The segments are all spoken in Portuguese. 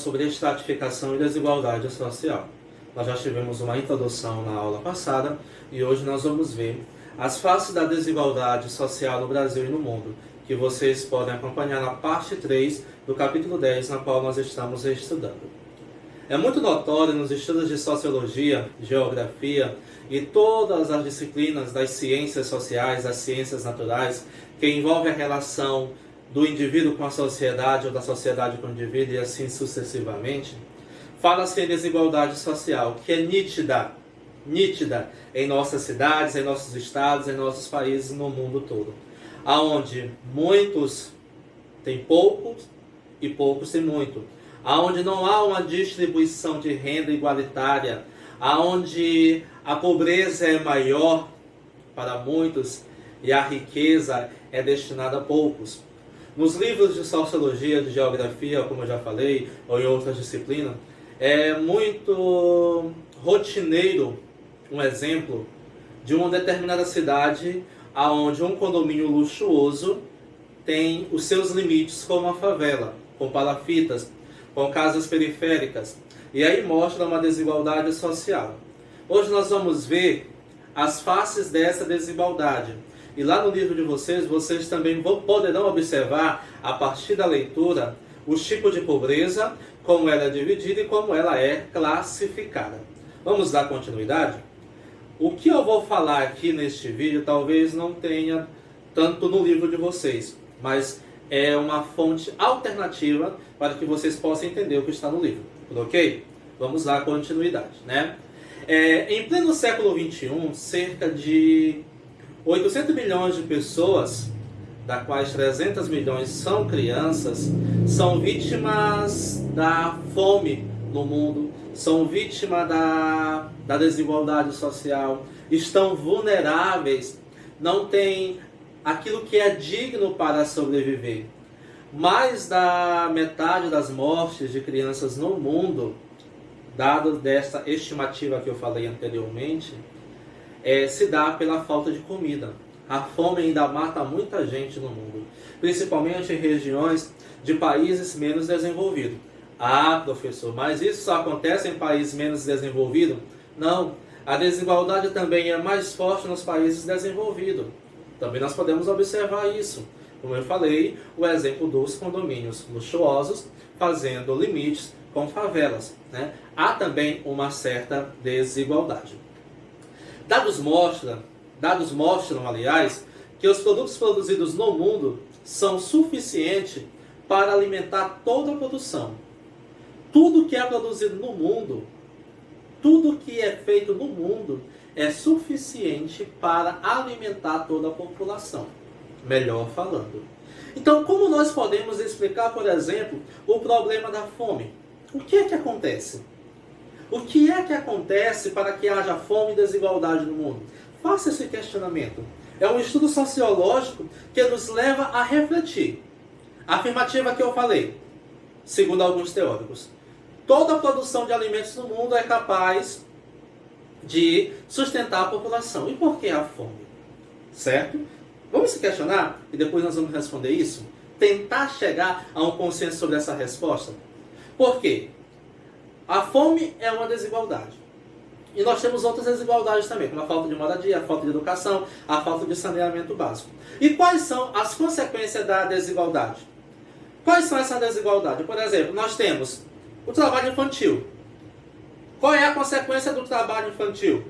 sobre estratificação e desigualdade social. Nós já tivemos uma introdução na aula passada e hoje nós vamos ver as faces da desigualdade social no Brasil e no mundo, que vocês podem acompanhar na parte 3 do capítulo 10, na qual nós estamos estudando. É muito notório nos estudos de sociologia, geografia e todas as disciplinas das ciências sociais, das ciências naturais, que envolvem a relação do indivíduo com a sociedade ou da sociedade com o indivíduo e assim sucessivamente, fala-se em desigualdade social, que é nítida em nossas cidades, em nossos estados, em nossos países, no mundo todo. Aonde muitos têm poucos e poucos têm muito. Aonde não há uma distribuição de renda igualitária, aonde a pobreza é maior para muitos e a riqueza é destinada a poucos. Nos livros de sociologia, de geografia, como eu já falei, ou em outras disciplinas, é muito rotineiro um exemplo de uma determinada cidade onde um condomínio luxuoso tem os seus limites como a favela, com palafitas, com casas periféricas. E aí mostra uma desigualdade social. Hoje nós vamos ver as faces dessa desigualdade. E lá no livro de vocês também poderão observar, a partir da leitura, os tipos de pobreza, como ela é dividida e como ela é classificada. Vamos dar continuidade? O que eu vou falar aqui neste vídeo talvez não tenha tanto no livro de vocês, mas é uma fonte alternativa para que vocês possam entender o que está no livro, ok? Vamos dar continuidade, né? Em pleno século XXI, cerca de 800 milhões de pessoas, das quais 300 milhões são crianças, são vítimas da fome no mundo, são vítimas da desigualdade social, estão vulneráveis, não têm aquilo que é digno para sobreviver. Mais da metade das mortes de crianças no mundo, dado dessa estimativa que eu falei anteriormente, se dá pela falta de comida. A fome ainda mata muita gente no mundo, principalmente em regiões de países menos desenvolvidos. Ah, professor, mas isso só acontece em países menos desenvolvidos? Não, a desigualdade também é mais forte nos países desenvolvidos. Também nós podemos observar isso. Como eu falei, o exemplo dos condomínios luxuosos fazendo limites com favelas, né? Há também uma certa desigualdade. Dados mostram, aliás, que os produtos produzidos no mundo são suficientes para alimentar toda a produção. Tudo que é produzido no mundo, tudo que é feito no mundo é suficiente para alimentar toda a população, melhor falando. Então, como nós podemos explicar, por exemplo, o problema da fome? O que é que acontece? O que é que acontece para que haja fome e desigualdade no mundo? Faça esse questionamento. É um estudo sociológico que nos leva a refletir. A afirmativa que eu falei, segundo alguns teóricos. Toda a produção de alimentos no mundo é capaz de sustentar a população. E por que a fome? Certo? Vamos se questionar e depois nós vamos responder isso? Tentar chegar a um consenso sobre essa resposta? Por quê? A fome é uma desigualdade. E nós temos outras desigualdades também, como a falta de moradia, a falta de educação, a falta de saneamento básico. E quais são as consequências da desigualdade? Quais são essas desigualdades? Por exemplo, nós temos o trabalho infantil. Qual é a consequência do trabalho infantil?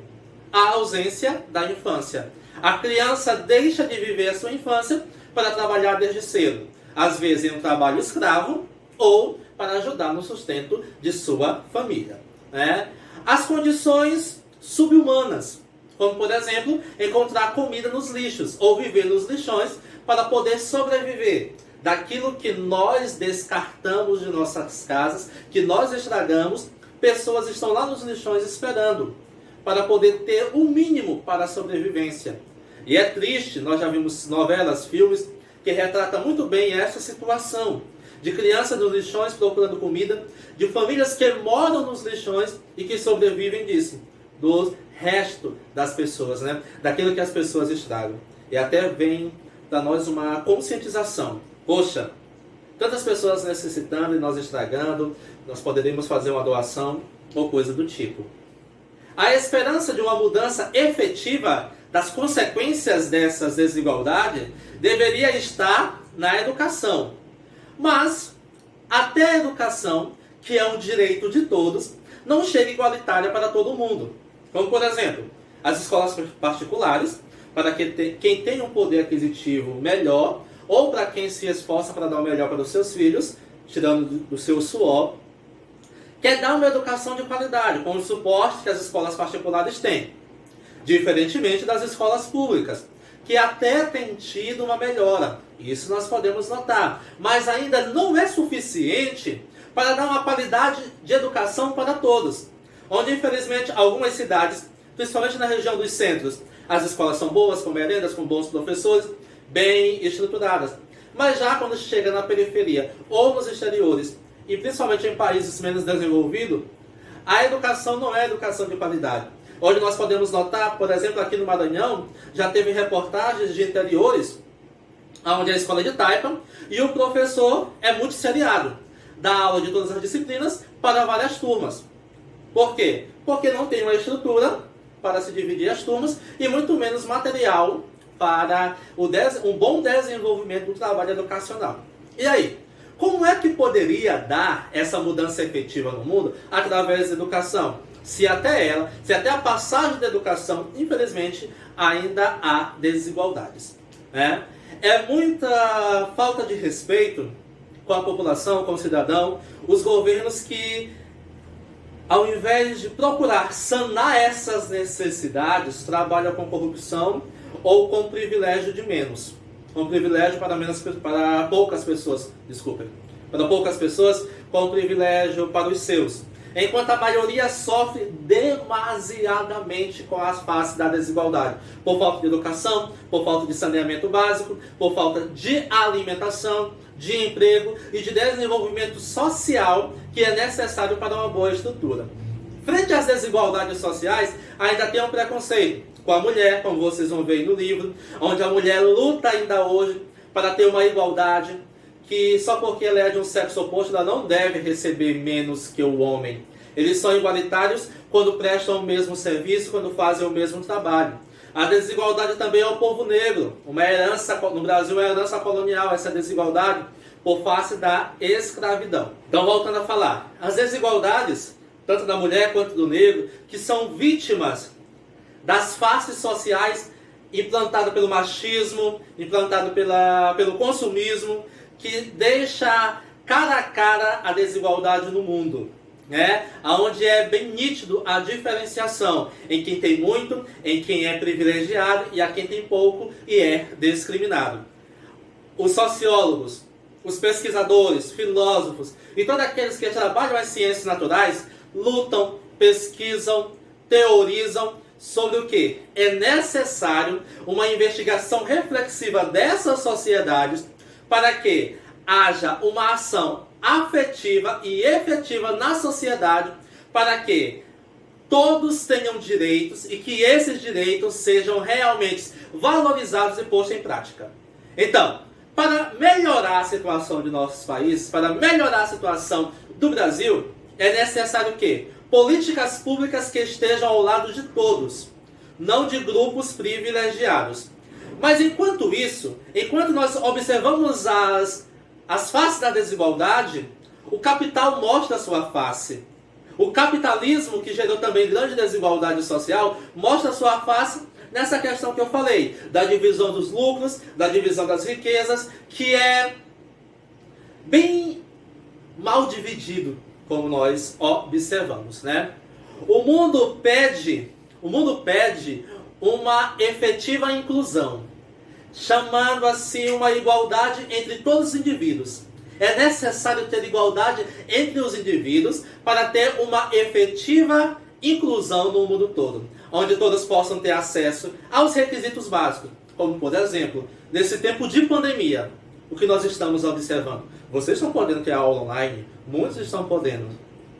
A ausência da infância. A criança deixa de viver a sua infância para trabalhar desde cedo. Às vezes em um trabalho escravo ou para ajudar no sustento de sua família, né? As condições subhumanas, como por exemplo, encontrar comida nos lixos ou viver nos lixões para poder sobreviver daquilo que nós descartamos de nossas casas, que nós estragamos. Pessoas estão lá nos lixões esperando para poder ter o mínimo para a sobrevivência. E é triste, nós já vimos novelas, filmes que retratam muito bem essa situação de crianças nos lixões procurando comida, de famílias que moram nos lixões e que sobrevivem disso, do resto das pessoas, né? Daquilo que as pessoas estragam. E até vem para nós uma conscientização. Poxa, tantas pessoas necessitando e nós estragando, nós poderíamos fazer uma doação ou coisa do tipo. A esperança de uma mudança efetiva das consequências dessas desigualdades deveria estar na educação. Mas até a educação, que é um direito de todos, não chega igualitária para todo mundo. Como, por exemplo, as escolas particulares, para quem tem um poder aquisitivo melhor, ou para quem se esforça para dar o melhor para os seus filhos, tirando do seu suor, quer dar uma educação de qualidade, com o suporte que as escolas particulares têm. Diferentemente das escolas públicas, que até têm tido uma melhora. Isso nós podemos notar. Mas ainda não é suficiente para dar uma qualidade de educação para todos. Onde, infelizmente, algumas cidades, principalmente na região dos centros, as escolas são boas, com merendas, com bons professores, bem estruturadas. Mas já quando chega na periferia ou nos exteriores, e principalmente em países menos desenvolvidos, a educação não é educação de qualidade. Hoje nós podemos notar, por exemplo, aqui no Maranhão, já teve reportagens de interiores, onde é a escola de taipa, e o professor é multisseriado, dá aula de todas as disciplinas para várias turmas. Por quê? Porque não tem uma estrutura para se dividir as turmas e muito menos material para um bom desenvolvimento do trabalho educacional. E aí? Como é que poderia dar essa mudança efetiva no mundo através da educação? Se até a passagem da educação, infelizmente, ainda há desigualdades. Né? É muita falta de respeito com a população, com o cidadão, os governos que, ao invés de procurar sanar essas necessidades, trabalham com corrupção ou com privilégio de menos. Com privilégio para poucas pessoas, desculpem. Para poucas pessoas, com privilégio para os seus. Enquanto a maioria sofre demasiadamente com as faces da desigualdade. Por falta de educação, por falta de saneamento básico, por falta de alimentação, de emprego e de desenvolvimento social que é necessário para uma boa estrutura. Frente às desigualdades sociais, ainda tem um preconceito com a mulher, como vocês vão ver no livro, onde a mulher luta ainda hoje para ter uma igualdade, que só porque ela é de um sexo oposto, ela não deve receber menos que o homem. Eles são igualitários quando prestam o mesmo serviço, quando fazem o mesmo trabalho. A desigualdade também é o povo negro. Uma herança, no Brasil, é uma herança colonial, essa desigualdade, por face da escravidão. Então, voltando a falar, as desigualdades, tanto da mulher quanto do negro, que são vítimas das faces sociais implantadas pelo machismo, implantado pelo consumismo, que deixa cara a cara a desigualdade no mundo, né? Onde é bem nítido a diferenciação em quem tem muito, em quem é privilegiado e a quem tem pouco e é discriminado. Os sociólogos, os pesquisadores, filósofos e todos aqueles que trabalham as ciências naturais lutam, pesquisam, teorizam sobre o que? É necessário uma investigação reflexiva dessas sociedades para que haja uma ação afetiva e efetiva na sociedade, para que todos tenham direitos e que esses direitos sejam realmente valorizados e postos em prática. Então, para melhorar a situação de nossos países, para melhorar a situação do Brasil, é necessário o quê? Políticas públicas que estejam ao lado de todos, não de grupos privilegiados. Mas enquanto isso, enquanto nós observamos as faces da desigualdade, o capital mostra a sua face. O capitalismo, que gerou também grande desigualdade social, mostra a sua face nessa questão que eu falei, da divisão dos lucros, da divisão das riquezas, que é bem mal dividido, como nós observamos, né? O mundo pede uma efetiva inclusão, chamando assim uma igualdade entre todos os indivíduos. É necessário ter igualdade entre os indivíduos para ter uma efetiva inclusão no mundo todo, onde todos possam ter acesso aos requisitos básicos, como por exemplo, nesse tempo de pandemia, o que nós estamos observando. Vocês estão podendo ter aula online, muitos estão podendo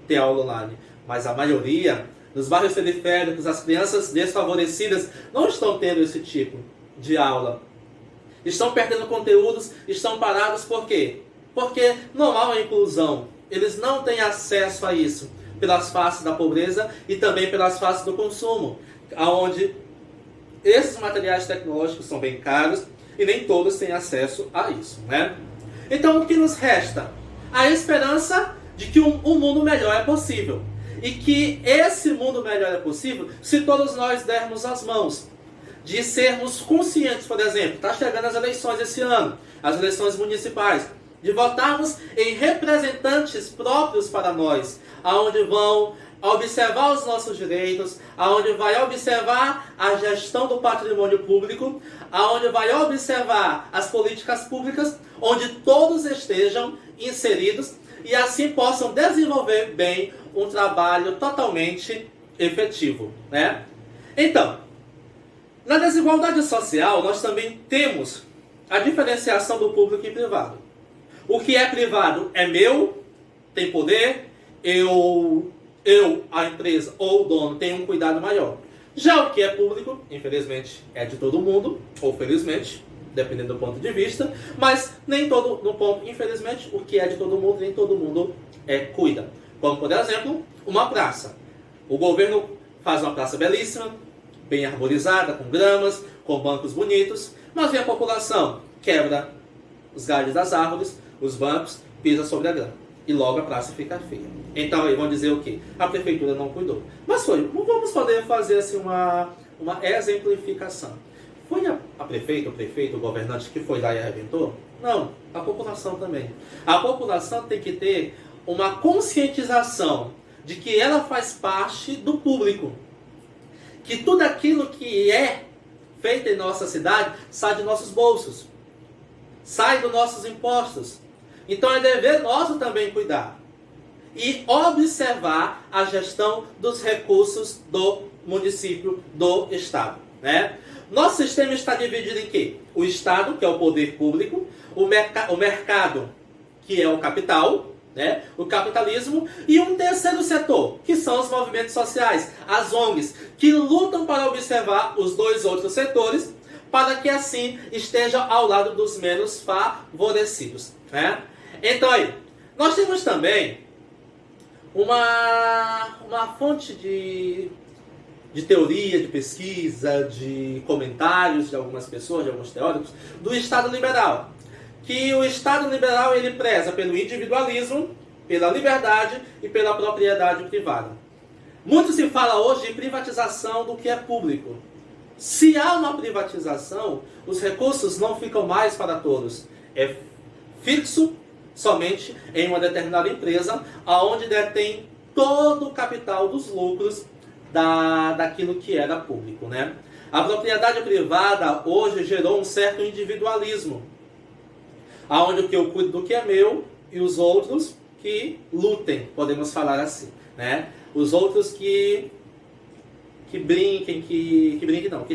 ter aula online, mas a maioria, nos bairros periféricos, as crianças desfavorecidas não estão tendo esse tipo de aula. Estão perdendo conteúdos, estão parados por quê? porque não há uma inclusão. Eles não têm acesso a isso pelas faces da pobreza e também pelas faces do consumo, onde esses materiais tecnológicos são bem caros e nem todos têm acesso a isso, né? Então, o que nos resta? A esperança de que um mundo melhor é possível. E que esse mundo melhor é possível se todos nós dermos as mãos. De sermos conscientes, por exemplo, está chegando as eleições esse ano, as eleições municipais, de votarmos em representantes próprios para nós, aonde vão observar os nossos direitos, aonde vai observar a gestão do patrimônio público, aonde vai observar as políticas públicas, onde todos estejam inseridos e assim possam desenvolver bem um trabalho totalmente efetivo, né? Então, na desigualdade social, nós também temos a diferenciação do público e privado. O que é privado é meu, tem poder, eu, a empresa ou o dono tem um cuidado maior. Já o que é público, infelizmente, é de todo mundo, ou felizmente, dependendo do ponto de vista, mas nem todo, no ponto, infelizmente, o que é de todo mundo, nem todo mundo cuida. Como, por exemplo, uma praça. O governo faz uma praça belíssima, bem arborizada, com gramas, com bancos bonitos, mas vem a população, quebra os galhos das árvores, os bancos, pisa sobre a grama. E logo a praça fica feia. Então aí vão dizer o quê? A prefeitura não cuidou. Mas não vamos poder fazer assim uma exemplificação. Foi a prefeita, o prefeito, o governante que foi lá e arrebentou? Não, a população também. A população tem que ter uma conscientização de que ela faz parte do público. Que tudo aquilo que é feito em nossa cidade sai de nossos bolsos. Sai dos nossos impostos. Então é dever nosso também cuidar. E observar a gestão dos recursos do município, do Estado, né? Nosso sistema está dividido em quê? O Estado, que é o poder público, o mercado, que é o capital, né? O capitalismo, e um terceiro setor, que são os movimentos sociais, as ONGs, que lutam para observar os dois outros setores, para que assim esteja ao lado dos menos favorecidos, né? Então aí, nós temos também uma fonte de teoria, de pesquisa, de comentários de algumas pessoas, de alguns teóricos, do Estado liberal. Que o Estado liberal ele preza pelo individualismo, pela liberdade e pela propriedade privada. Muito se fala hoje de privatização do que é público. Se há uma privatização, os recursos não ficam mais para todos. É fixo somente em uma determinada empresa, onde detém todo o capital dos lucros daquilo que era público, né? A propriedade privada hoje gerou um certo individualismo, onde o que eu cuido do que é meu e os outros que lutem, podemos falar assim, né? Os outros que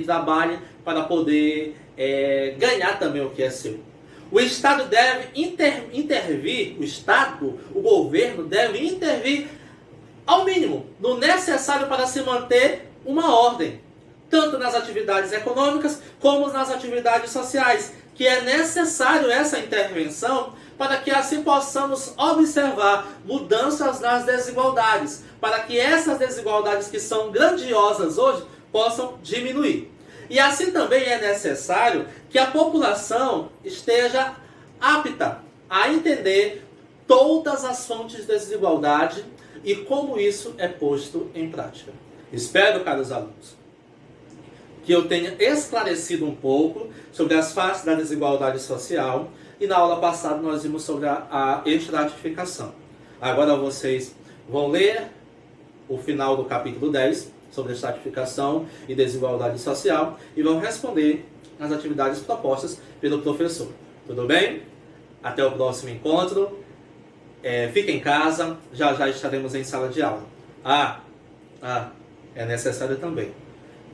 trabalhem para poder ganhar também o que é seu. O Estado deve intervir, o governo deve intervir ao mínimo, no necessário para se manter uma ordem, tanto nas atividades econômicas como nas atividades sociais, que é necessário essa intervenção para que assim possamos observar mudanças nas desigualdades, para que essas desigualdades que são grandiosas hoje possam diminuir. E assim também é necessário que a população esteja apta a entender todas as fontes de desigualdade e como isso é posto em prática. Espero, caros alunos, que eu tenha esclarecido um pouco sobre as faces da desigualdade social e na aula passada nós vimos sobre a estratificação. Agora vocês vão ler o final do capítulo 10 sobre estratificação e desigualdade social e vão responder as atividades propostas pelo professor. Tudo bem? Até o próximo encontro. Fique em casa, já estaremos em sala de aula. É necessário também.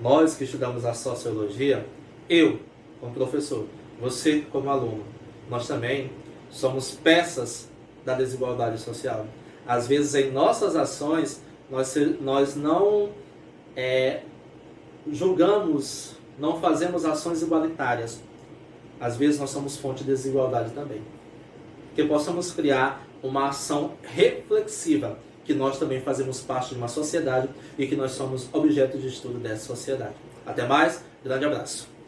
Nós que estudamos a sociologia, eu como professor, você como aluno, nós também somos peças da desigualdade social. Às vezes em nossas ações, nós não julgamos, não fazemos ações igualitárias. Às vezes nós somos fonte de desigualdade também. que possamos criar uma ação reflexiva, que nós também fazemos parte de uma sociedade e que nós somos objeto de estudo dessa sociedade. Até mais, grande abraço.